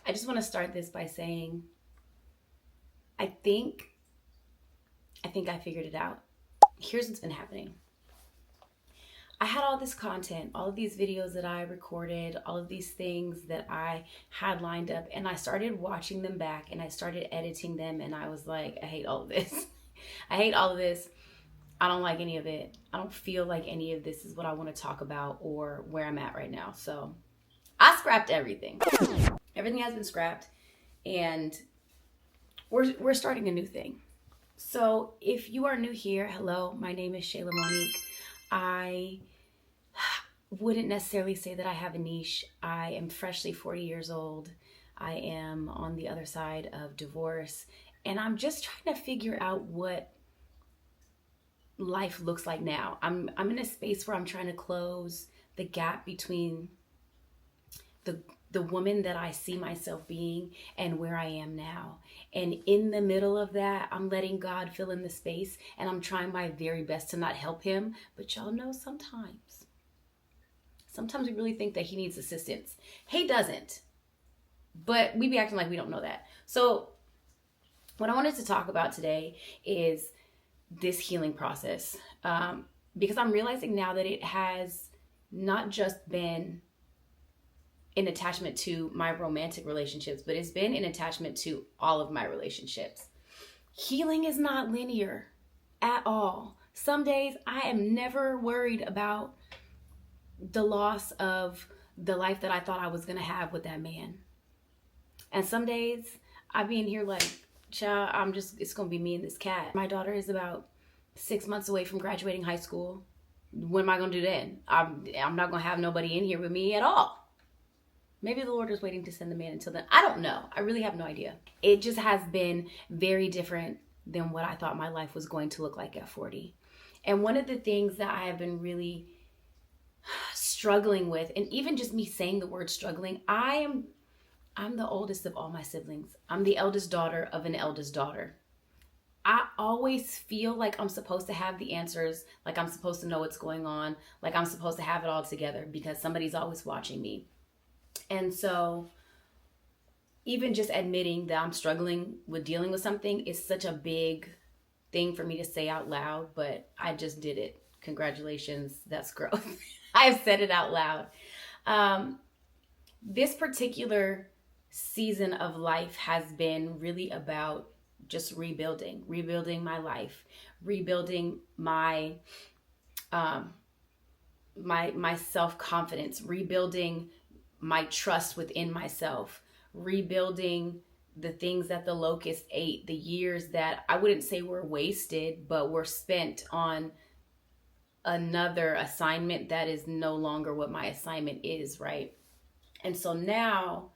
I just want to start this by saying I think I figured it out. Here's what's been happening. I had all this content, all of these videos that I recorded, all of these things that I had lined up, and I started watching them back and I started editing them, and I was like, I hate all of this. I hate all of this. I don't like any of it. I don't feel like any of this is what I want to talk about or where I'm at right now. So I scrapped everything. Everything has been scrapped, and we're starting a new thing. So if you are new here, hello, my name is Shayla Monique. I wouldn't necessarily say that I have a niche. I am freshly 40 years old. I am on the other side of divorce, and I'm just trying to figure out what life looks like now. I'm in a space where I'm trying to close the gap between the woman that I see myself being and where I am now. And in the middle of that, I'm letting God fill in the space, and I'm trying my very best to not help him. But y'all know sometimes we really think that he needs assistance. He doesn't. But we be acting like we don't know that. So what I wanted to talk about today is this healing process. Because I'm realizing now that it has not just been in attachment to my romantic relationships, but it's been in attachment to all of my relationships. Healing is not linear at all. Some days I am never worried about the loss of the life that I thought I was going to have with that man. And some days I be in here like, child, it's going to be me and this cat. My daughter is about 6 months away from graduating high school. What am I going to do then? I'm not going to have nobody in here with me at all. Maybe the Lord is waiting to send the man until then. I don't know. I really have no idea. It just has been very different than what I thought my life was going to look like at 40. And one of the things that I have been really struggling with, and even just me saying the word struggling, I'm the oldest of all my siblings. I'm the eldest daughter of an eldest daughter. I always feel like I'm supposed to have the answers, like I'm supposed to know what's going on, like I'm supposed to have it all together because somebody's always watching me. And so even just admitting that I'm struggling with dealing with something is such a big thing for me to say out loud, but I just did it. Congratulations, that's growth. I've said it out loud. This particular season of life has been really about just rebuilding my life, rebuilding my my self-confidence, rebuilding my trust within myself, rebuilding the things that the locust ate, the years that I wouldn't say were wasted, but were spent on another assignment that is no longer what my assignment is, right? And so now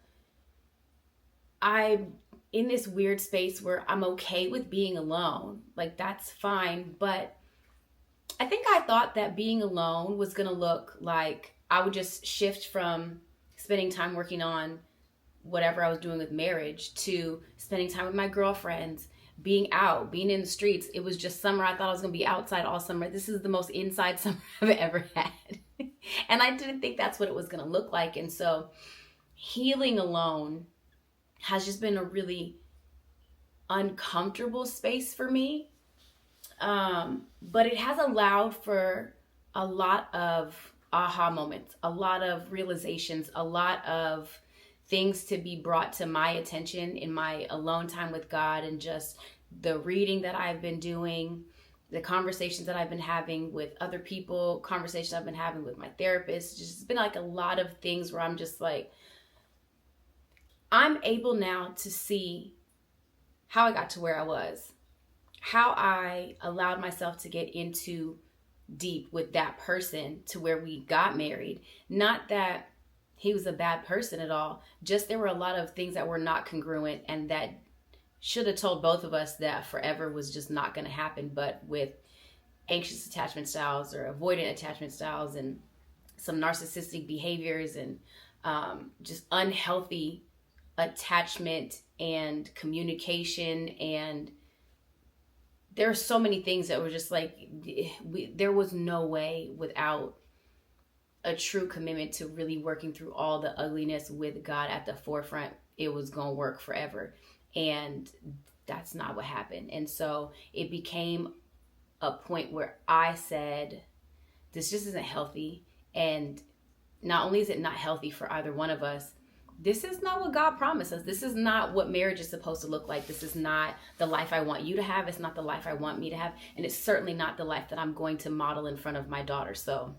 I'm in this weird space where I'm okay with being alone. Like, that's fine. But I think I thought that being alone was going to look like I would just shift from spending time working on whatever I was doing with marriage to spending time with my girlfriends, being out, being in the streets. It was just summer. I thought I was going to be outside all summer. This is the most inside summer I've ever had. And I didn't think that's what it was going to look like. And so healing alone has just been a really uncomfortable space for me. But it has allowed for a lot of aha moments, a lot of realizations, a lot of things to be brought to my attention in my alone time with God, and just the reading that I've been doing, the conversations that I've been having with other people, conversations I've been having with my therapist. Just been like a lot of things where I'm just like, I'm able now to see how I got to where I was, how I allowed myself to get into deep with that person to where we got married. Not that he was a bad person at all, just there were a lot of things that were not congruent and that should have told both of us that forever was just not going to happen. But with anxious attachment styles or avoidant attachment styles and some narcissistic behaviors and just unhealthy attachment and communication, and there are so many things that were just like, there was no way without a true commitment to really working through all the ugliness with God at the forefront, it was going to work forever. And that's not what happened. And so it became a point where I said, this just isn't healthy. And not only is it not healthy for either one of us, this is not what God promised us. This is not what marriage is supposed to look like. This is not the life I want you to have. It's not the life I want me to have. And it's certainly not the life that I'm going to model in front of my daughter. So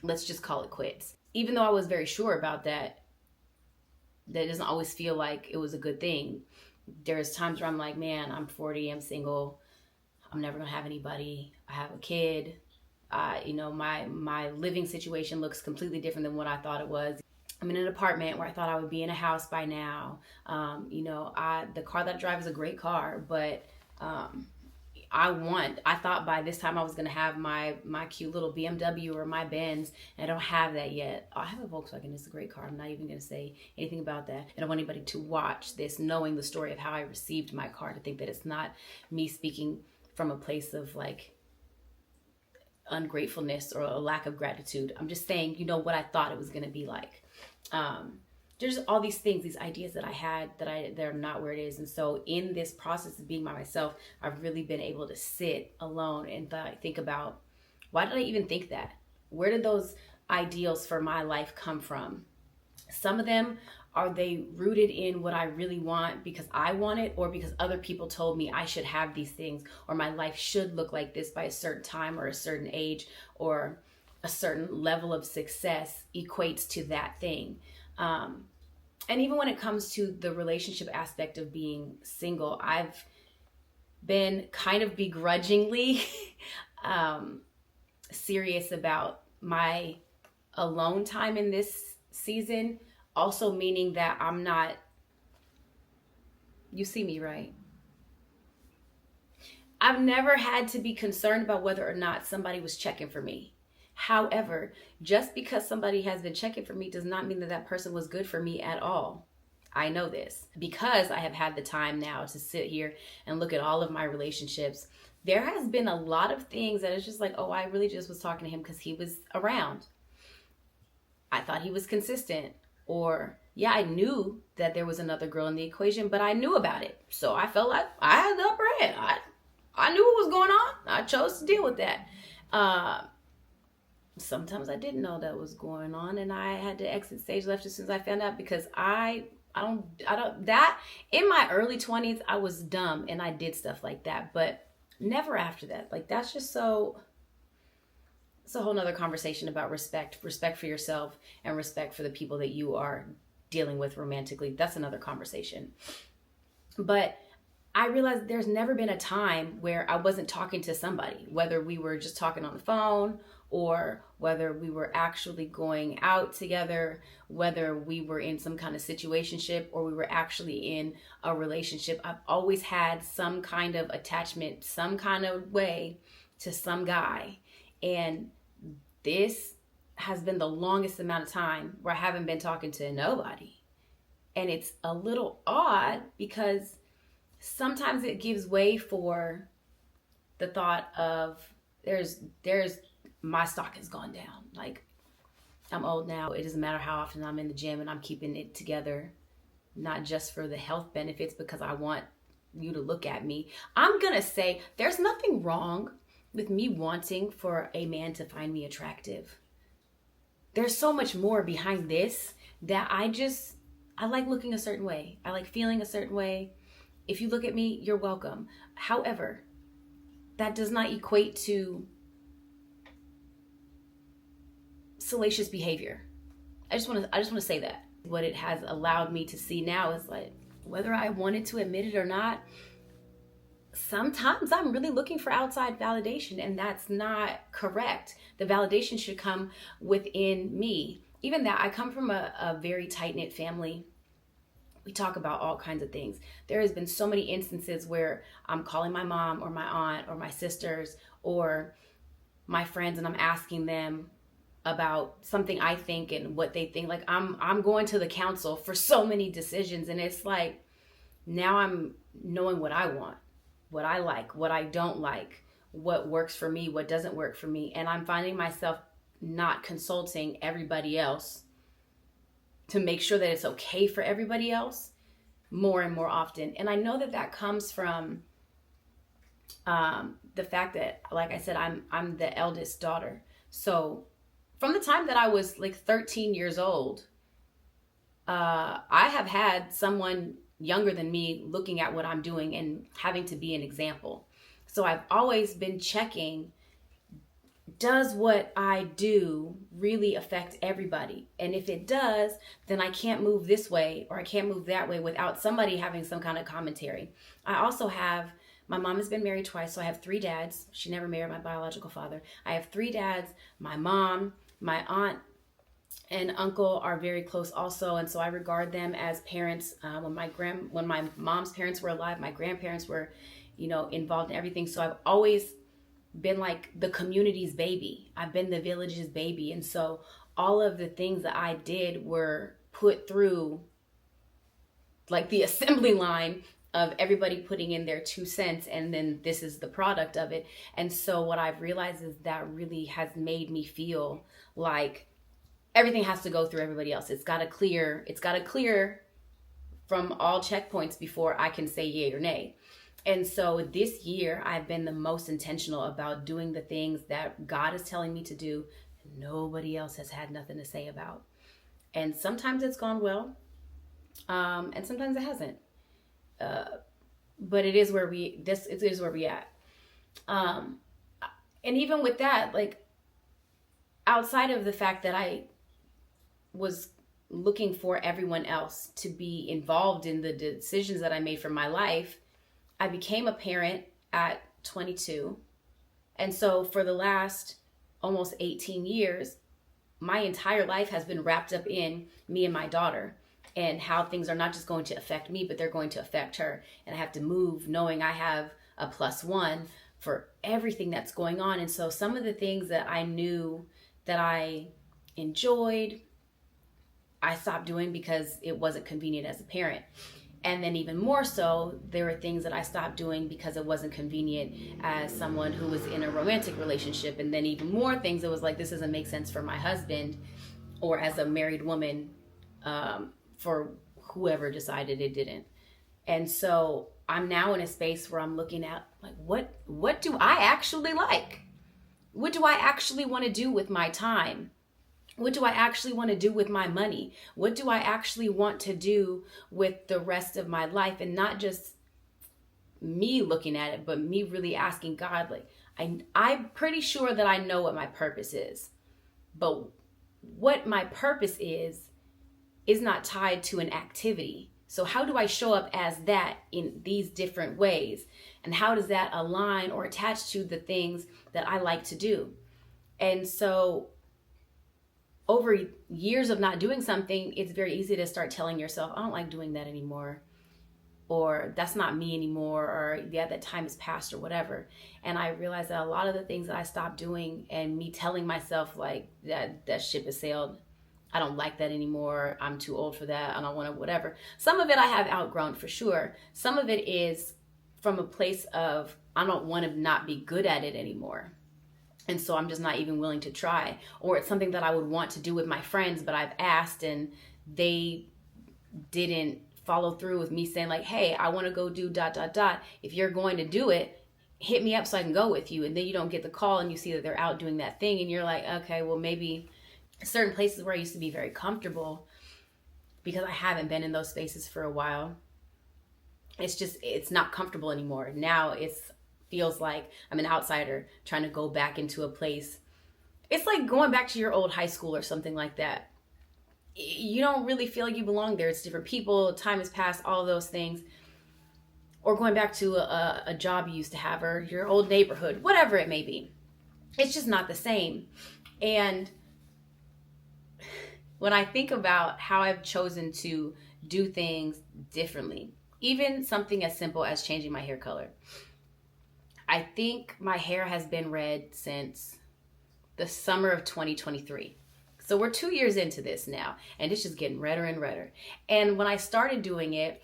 let's just call it quits. Even though I was very sure about that, that doesn't always feel like it was a good thing. There's times where I'm like, man, I'm 40, I'm single, I'm never gonna have anybody. I have a kid. My living situation looks completely different than what I thought it was. I'm in an apartment where I thought I would be in a house by now. The car that I drive is a great car, but I thought by this time I was going to have my cute little BMW or my Benz, and I don't have that yet. I have a Volkswagen. It's a great car. I'm not even going to say anything about that. I don't want anybody to watch this knowing the story of how I received my car, to think that it's not me speaking from a place of like ungratefulness or a lack of gratitude. I'm just saying, what I thought it was going to be like. There's all these things, these ideas that I had that they're not where it is. And so in this process of being by myself, I've really been able to sit alone and think about, why did I even think that? Where did those ideals for my life come from? Some of them, are they rooted in what I really want because I want it, or because other people told me I should have these things, or my life should look like this by a certain time or a certain age, or a certain level of success equates to that thing. And even when it comes to the relationship aspect of being single, I've been kind of begrudgingly serious about my alone time in this season. Also meaning that I'm not, you see me, right? I've never had to be concerned about whether or not somebody was checking for me. However, just because somebody has been checking for me does not mean that that person was good for me at all. I know this because I have had the time now to sit here and look at all of my relationships. There has been a lot of things that it's just like, oh, I really just was talking to him because he was around. I thought he was consistent. Or, yeah, I knew that there was another girl in the equation, but I knew about it. So I felt like I had the upper hand. I knew what was going on. I chose to deal with that. Sometimes I didn't know that was going on, and I had to exit stage left as soon as I found out, because I don't that in my early 20s I was dumb and I did stuff like that, but never after that. Like, that's just so it's a whole nother conversation about respect for yourself and respect for the people that you are dealing with romantically. That's another conversation. But I realized there's never been a time where I wasn't talking to somebody, whether we were just talking on the phone or whether we were actually going out together, whether we were in some kind of situationship or we were actually in a relationship. I've always had some kind of attachment, some kind of way to some guy. And this has been the longest amount of time where I haven't been talking to nobody. And it's a little odd because sometimes it gives way for the thought of there's my stock has gone down. Like, I'm old now. It doesn't matter how often I'm in the gym, and I'm keeping it together, not just for the health benefits, because I want you to look at me. I'm going to say there's nothing wrong with me wanting for a man to find me attractive. There's so much more behind this that I like looking a certain way. I like feeling a certain way. If you look at me, you're welcome. However, that does not equate to salacious behavior. I just want to say that. What it has allowed me to see now is, like, whether I wanted to admit it or not, sometimes I'm really looking for outside validation, and that's not correct. The validation should come within me. Even that, I come from a very tight-knit family. We talk about all kinds of things. There has been so many instances where I'm calling my mom or my aunt or my sisters or my friends, and I'm asking them about something I think and what they think. Like, I'm going to the council for so many decisions, and it's like, now I'm knowing what I want, what I like, what I don't like, what works for me, what doesn't work for me. And I'm finding myself not consulting everybody else to make sure that it's okay for everybody else more and more often. And I know that that comes from the fact that, like I said, I'm the eldest daughter. So from the time that I was like 13 years old, I have had someone younger than me looking at what I'm doing and having to be an example. So I've always been checking, does what I do really affect everybody? And if it does, then I can't move this way or I can't move that way without somebody having some kind of commentary. I also have, my mom has been married twice, so I have three dads. She never married my biological father. I have three dads. My mom, my aunt, and uncle are very close also, and so I regard them as parents. When my mom's parents were alive, my grandparents were, involved in everything. So I've always been like the community's baby. I've been the village's baby, and so all of the things that I did were put through like the assembly line of everybody putting in their 2 cents, and then this is the product of it. And so what I've realized is that really has made me feel like everything has to go through everybody else. It's got to clear from all checkpoints before I can say yay or nay. And so this year I've been the most intentional about doing the things that God is telling me to do and nobody else has had nothing to say about. And sometimes it's gone well, and sometimes it hasn't. But it is where we at. And even with that, like, outside of the fact that I was looking for everyone else to be involved in the decisions that I made for my life, I became a parent at 22. And so for the last almost 18 years, my entire life has been wrapped up in me and my daughter and how things are not just going to affect me, but they're going to affect her. And I have to move knowing I have a +1 for everything that's going on. And so some of the things that I knew that I enjoyed, I stopped doing because it wasn't convenient as a parent. And then even more so, there were things that I stopped doing because it wasn't convenient as someone who was in a romantic relationship. And then even more things that was like, this doesn't make sense for my husband or as a married woman, for whoever decided it didn't. And so I'm now in a space where I'm looking at like, what do I actually like? What do I actually want to do with my time? What do I actually want to do with my money? What do I actually want to do with the rest of my life? And not just me looking at it, but me really asking God, like, I'm pretty sure that I know what my purpose is. But what my purpose is not tied to an activity. So how do I show up as that in these different ways? And how does that align or attach to the things that I like to do? And so over years of not doing something, it's very easy to start telling yourself, I don't like doing that anymore, or that's not me anymore, or yeah, that time has passed, or whatever. And I realized that a lot of the things that I stopped doing and me telling myself like that ship has sailed, I don't like that anymore, I'm too old for that, I don't want to, whatever. Some of it I have outgrown for sure. Some of it is from a place of I don't want to not be good at it anymore. And so I'm just not even willing to try. Or it's something that I would want to do with my friends, but I've asked and they didn't follow through with me saying like, hey, I want to go do ... If you're going to do it, hit me up so I can go with you. And then you don't get the call and you see that they're out doing that thing. And you're like, okay, well, maybe certain places where I used to be very comfortable, because I haven't been in those spaces for a while, it's not comfortable anymore. Now it's feels like I'm an outsider trying to go back into a place. It's like going back to your old high school or something like that. You don't really feel like you belong there. It's different people, time has passed, all those things. Or going back to a job you used to have, or your old neighborhood, whatever it may be. It's just not the same. And when I think about how I've chosen to do things differently, even something as simple as changing my hair color. I think my hair has been red since the summer of 2023. So we're 2 years into this now, and it's just getting redder and redder. And when I started doing it,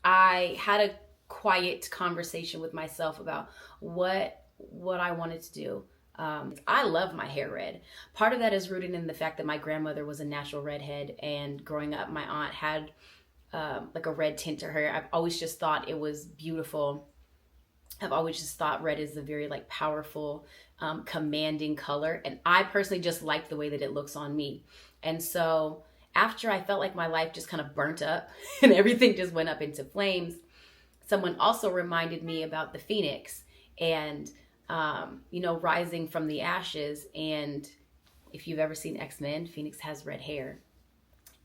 I had a quiet conversation with myself about what I wanted to do. I love my hair red. Part of that is rooted in the fact that my grandmother was a natural redhead, and growing up, my aunt had like a red tint to her. I've always just thought it was beautiful. I've always just thought red is a very like powerful, commanding color. And I personally just like the way that it looks on me. And so after I felt like my life just kind of burnt up and everything just went up into flames, someone also reminded me about the phoenix and, rising from the ashes. And if you've ever seen X-Men, Phoenix has red hair.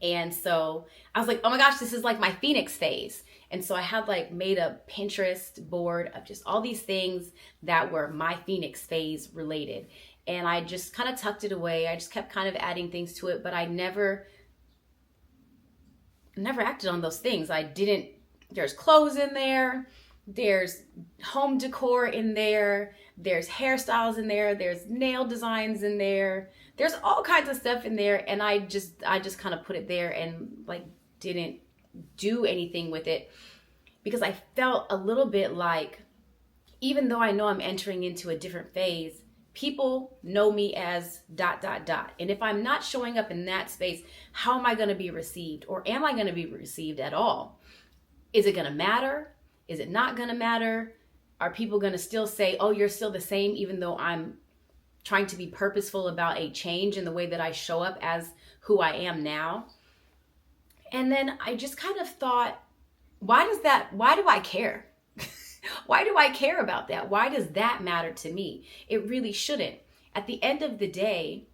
And so I was like, oh my gosh, this is like my Phoenix phase. And so I had like made a Pinterest board of just all these things that were my Phoenix phase related. And I just kind of tucked it away. I just kept kind of adding things to it, but I never acted on those things. There's clothes in there. There's home decor in there. There's hairstyles in there. There's nail designs in there. There's all kinds of stuff in there. And I just kind of put it there and like didn't do anything with it because I felt a little bit like, even though I know I'm entering into a different phase, people know me as ... And if I'm not showing up in that space, how am I going to be received? Or am I going to be received at all? Is it going to matter? Is it not going to matter? Are people going to still say, oh, you're still the same, even though I'm trying to be purposeful about a change in the way that I show up as who I am now? And then I just kind of thought, why do I care? Why do I care about that? Why does that matter to me? It really shouldn't. At the end of the day,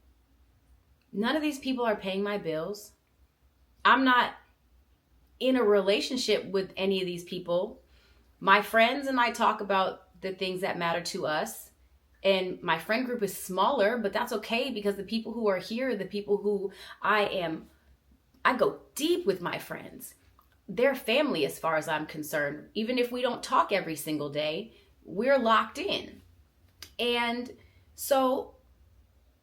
none of these people are paying my bills. I'm not in a relationship with any of these people. My friends and I talk about the things that matter to us. And my friend group is smaller, but that's okay because the people who are here, the people who I go deep with my friends. They're family as far as I'm concerned. Even if we don't talk every single day, we're locked in. And so,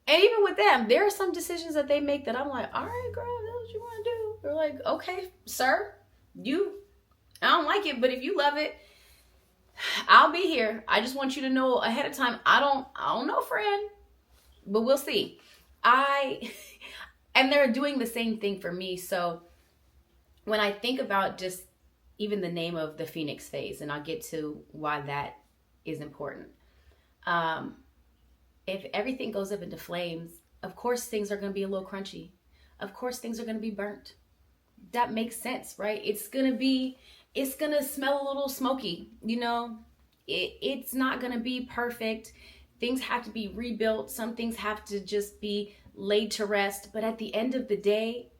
and even with them, there are some decisions that they make that I'm like, all right, girl, that's what you want to do. They're like, okay, sir, I don't like it, but if you love it, I'll be here. I just want you to know ahead of time, I don't know, friend, but we'll see. And they're doing the same thing for me. So when I think about just even the name of the Phoenix phase, and I'll get to why that is important. If everything goes up into flames, of course things are going to be a little crunchy. Of course things are going to be burnt. That makes sense, right? It's going to smell a little smoky, it's not going to be perfect. Things have to be rebuilt. Some things have to just be laid to rest. But at the end of the day,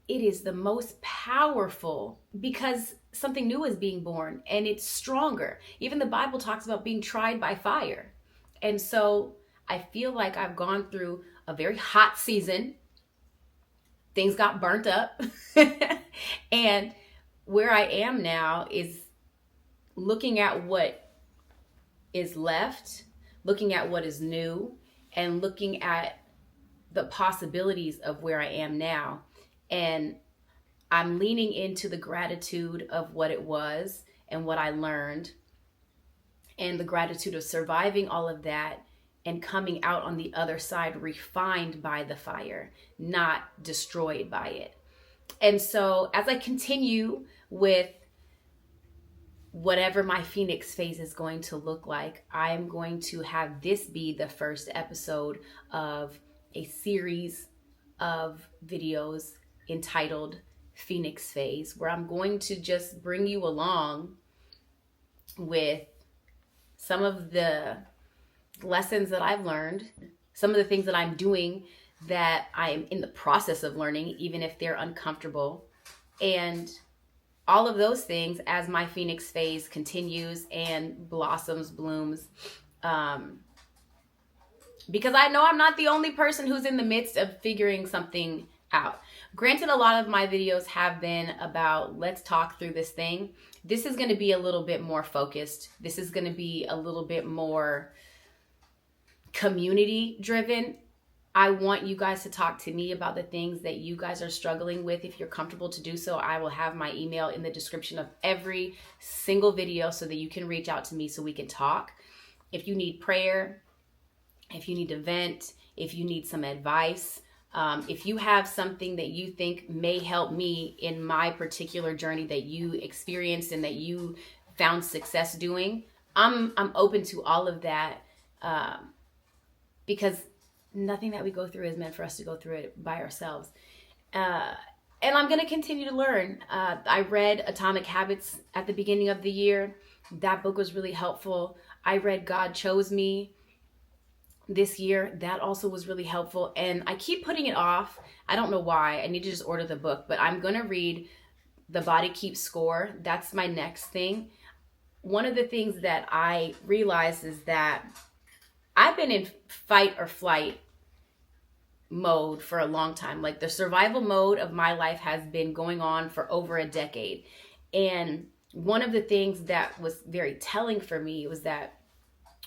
it is the most powerful because something new is being born and it's stronger. Even the Bible talks about being tried by fire. And so I feel like I've gone through a very hot season. Things got burnt up. And where I am now is looking at what is left, looking at what is new, and looking at the possibilities of where I am now. And I'm leaning into the gratitude of what it was and what I learned, and the gratitude of surviving all of that and coming out on the other side refined by the fire, not destroyed by it. And so as I continue with whatever my Phoenix phase is going to look like, I'm going to have this be the first episode of a series of videos entitled Phoenix Phase, where I'm going to just bring you along with some of the lessons that I've learned, some of the things that I'm doing that I am in the process of learning, even if they're uncomfortable, and all of those things as my Phoenix phase continues and blossoms, blooms, because I know I'm not the only person who's in the midst of figuring something out. Granted, a lot of my videos have been about let's talk through this thing. This is going to be a little bit more focused. This is going to be a little bit more community driven. I want you guys to talk to me about the things that you guys are struggling with. If you're comfortable to do so, I will have my email in the description of every single video so that you can reach out to me so we can talk. If you need prayer, if you need to vent, if you need some advice, if you have something that you think may help me in my particular journey that you experienced and that you found success doing, I'm open to all of that, because nothing that we go through is meant for us to go through it by ourselves. Uh, and I'm going to continue to learn. I read Atomic Habits at the beginning of the year. That book was really helpful. I read God Chose Me this year. That also was really helpful. And I keep putting it off. I don't know why. I need to just order the book. But I'm going to read The Body Keeps Score. That's my next thing. One of the things that I realized is that I've been in fight or flight mode for a long time. Like, the survival mode of my life has been going on for over a decade. And one of the things that was very telling for me was that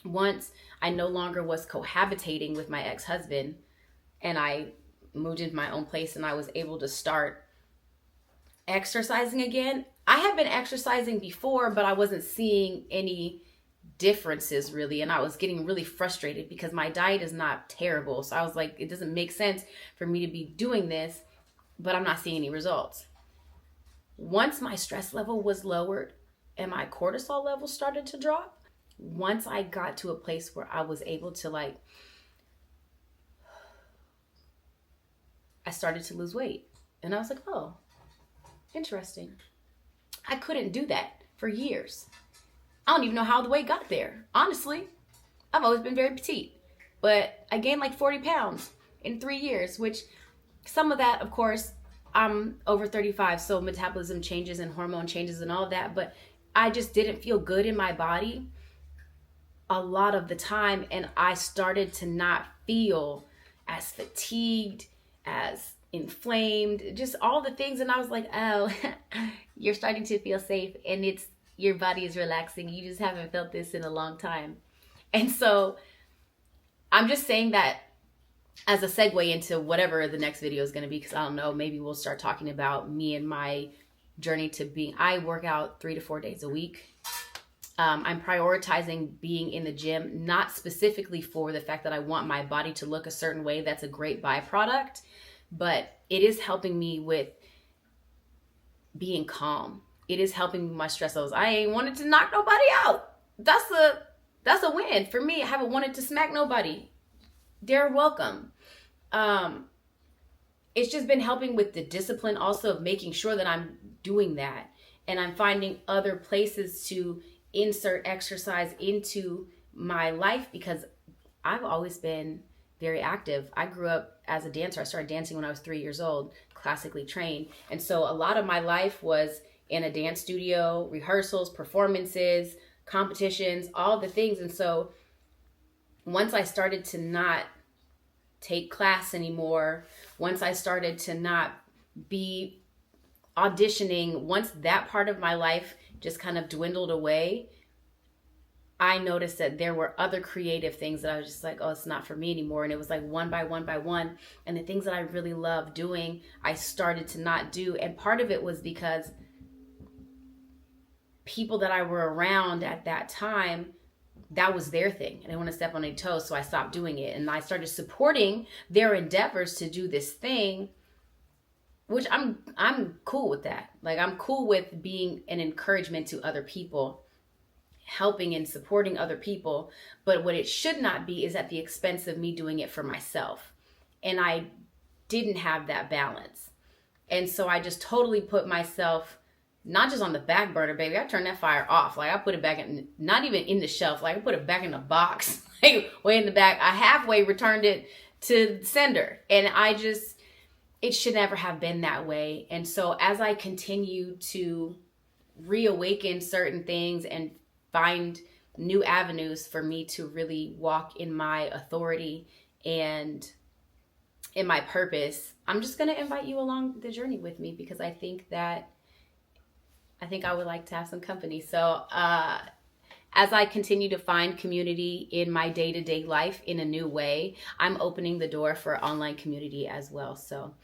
once I no longer was cohabitating with my ex-husband and I moved into my own place and I was able to start exercising again. I had been exercising before, but I wasn't seeing any differences really, and I was getting really frustrated because my diet is not terrible. So I was like, it doesn't make sense for me to be doing this, but I'm not seeing any results. Once my stress level was lowered and my cortisol level started to drop, once I got to a place where I was able to I started to lose weight. And I was like, oh, interesting. I couldn't do that for years. I don't even know how the weight got there. Honestly, I've always been very petite, but I gained like 40 pounds in 3 years, which some of that, of course, I'm over 35, so metabolism changes and hormone changes and all of that, but I just didn't feel good in my body a lot of the time, and I started to not feel as fatigued, as inflamed, just all the things, and I was like, oh, you're starting to feel safe, and your body is relaxing. You just haven't felt this in a long time. And so I'm just saying that as a segue into whatever the next video is going to be, because I don't know, maybe we'll start talking about me and my journey to being, I work out 3 to 4 days a week. I'm prioritizing being in the gym, not specifically for the fact that I want my body to look a certain way. That's a great byproduct, but it is helping me with being calm. It is helping me with my stress levels. I ain't wanted to knock nobody out. That's a win for me. I haven't wanted to smack nobody. They're welcome. It's just been helping with the discipline also of making sure that I'm doing that. And I'm finding other places to insert exercise into my life because I've always been very active. I grew up as a dancer. I started dancing when I was 3 years old, classically trained. And so a lot of my life was in a dance studio, rehearsals, performances, competitions, all the things. And so once I started to not take class anymore, once I started to not be auditioning, once that part of my life just kind of dwindled away, I noticed that there were other creative things that I was just like, oh, it's not for me anymore. And it was like one by one by one. And the things that I really love doing, I started to not do. And part of it was because people that I were around at that time, that was their thing. I didn't want to step on any toes, so I stopped doing it. And I started supporting their endeavors to do this thing, which I'm cool with that. Like, I'm cool with being an encouragement to other people, helping and supporting other people. But what it should not be is at the expense of me doing it for myself. And I didn't have that balance. And so I just totally put myself not just on the back burner, baby. I turned that fire off. Like, I put it back in, not even in the shelf. Like, I put it back in the box, like way in the back. I halfway returned it to the sender. And it should never have been that way. And so as I continue to reawaken certain things and find new avenues for me to really walk in my authority and in my purpose, I'm just going to invite you along the journey with me, because I think I would like to have some company. So as I continue to find community in my day-to-day life in a new way, I'm opening the door for online community as well. So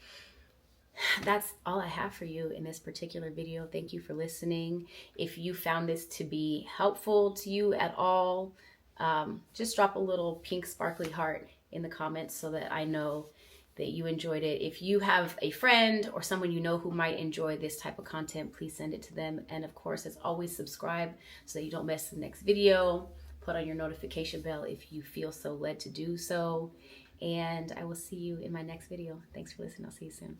that's all I have for you in this particular video. Thank you for listening. If you found this to be helpful to you at all, just drop a little pink sparkly heart in the comments so that I know that you enjoyed it. If you have a friend or someone you know who might enjoy this type of content, please send it to them. And of course, as always, subscribe so that you don't miss the next video. Put on your notification bell if you feel so led to do so. And I will see you in my next video. Thanks for listening. I'll see you soon.